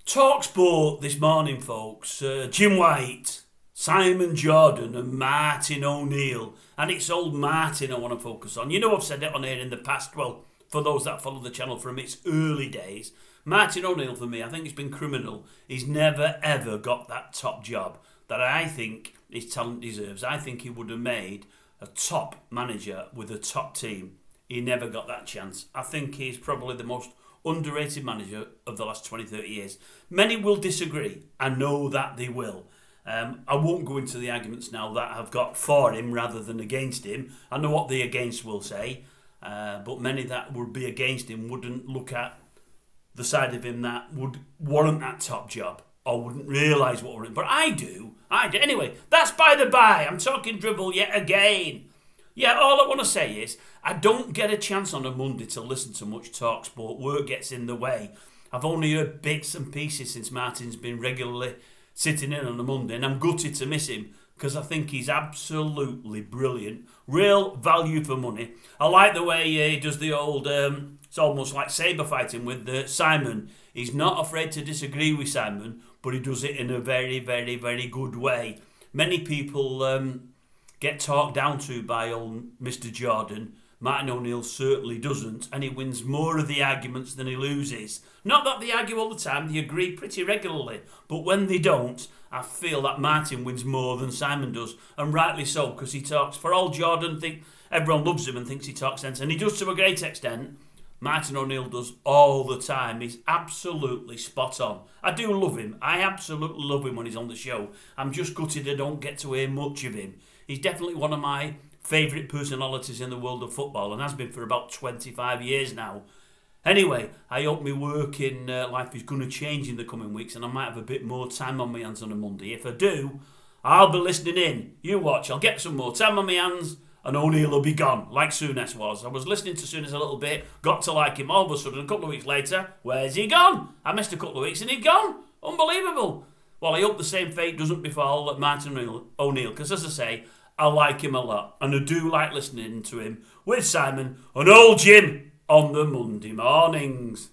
Talksport this morning, folks. Jim White, Simon Jordan and Martin O'Neill. And it's old Martin I want to focus on. You know I've said it on here in the past, well, for those that follow the channel from its early days. Martin O'Neill, for me, I think it's been criminal. He's never, ever got that top job that I think his talent deserves. I think he would have made a top manager with a top team. He never got that chance. I think he's probably the most underrated manager of the last 20-30 years. Many will disagree. I know that they will. I won't go into the arguments now that have got for him rather than against him. I know what the against will say, but many that would be against him wouldn't look at the side of him that would warrant that top job or wouldn't realise what we're in. But I do. Anyway, that's by the by. I'm talking dribble yet again. Yeah, all I want to say is I don't get a chance on a Monday to listen to much talk sport. Work gets in the way. I've only heard bits and pieces since Martin's been regularly sitting in on a Monday, and I'm gutted to miss him because I think he's absolutely brilliant. Real value for money. I like the way he does the old, it's almost like sabre fighting with Simon. He's not afraid to disagree with Simon, but he does it in a very, very, very good way. Many people get talked down to by old Mr. Jordan. Martin O'Neill certainly doesn't, and he wins more of the arguments than he loses. Not that they argue all the time, they agree pretty regularly, but when they don't, I feel that Martin wins more than Simon does, and rightly so, because he talks, for all Jordan, everyone loves him and thinks he talks sense, and he does to a great extent. Martin O'Neill does all the time. He's absolutely spot on. I do love him. I absolutely love him when he's on the show. I'm just gutted I don't get to hear much of him. He's definitely one of my favourite personalities in the world of football and has been for about 25 years now. Anyway, I hope my working life is going to change in the coming weeks and I might have a bit more time on my hands on a Monday. If I do, I'll be listening in. You watch, I'll get some more time on my hands and O'Neill will be gone, like Souness was. I was listening to Souness a little bit, got to like him all of a sudden. A couple of weeks later, where's he gone? I missed a couple of weeks and he'd gone. Unbelievable. Well, I hope the same fate doesn't befall Martin O'Neill, because as I say, I like him a lot, and I do like listening to him with Simon and old Jim on the Monday mornings.